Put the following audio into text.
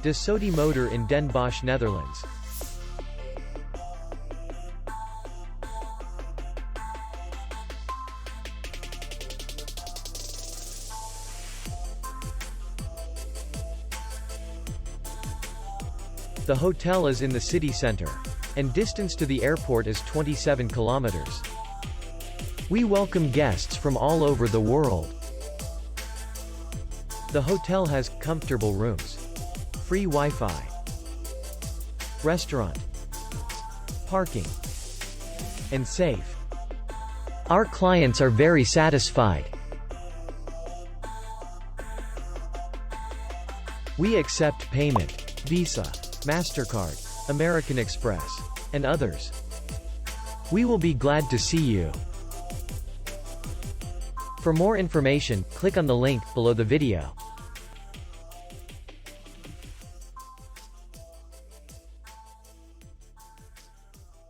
De Soete Moeder in Den Bosch, Netherlands. The hotel is in the city center, and distance to the airport is 27 kilometers. We welcome guests from all over the world. The hotel has comfortable rooms, free Wi-Fi, restaurant, parking, and safe. Our clients are very satisfied. We accept payment, Visa, MasterCard, American Express, and others. We will be glad to see you. For more information, click on the link below the video.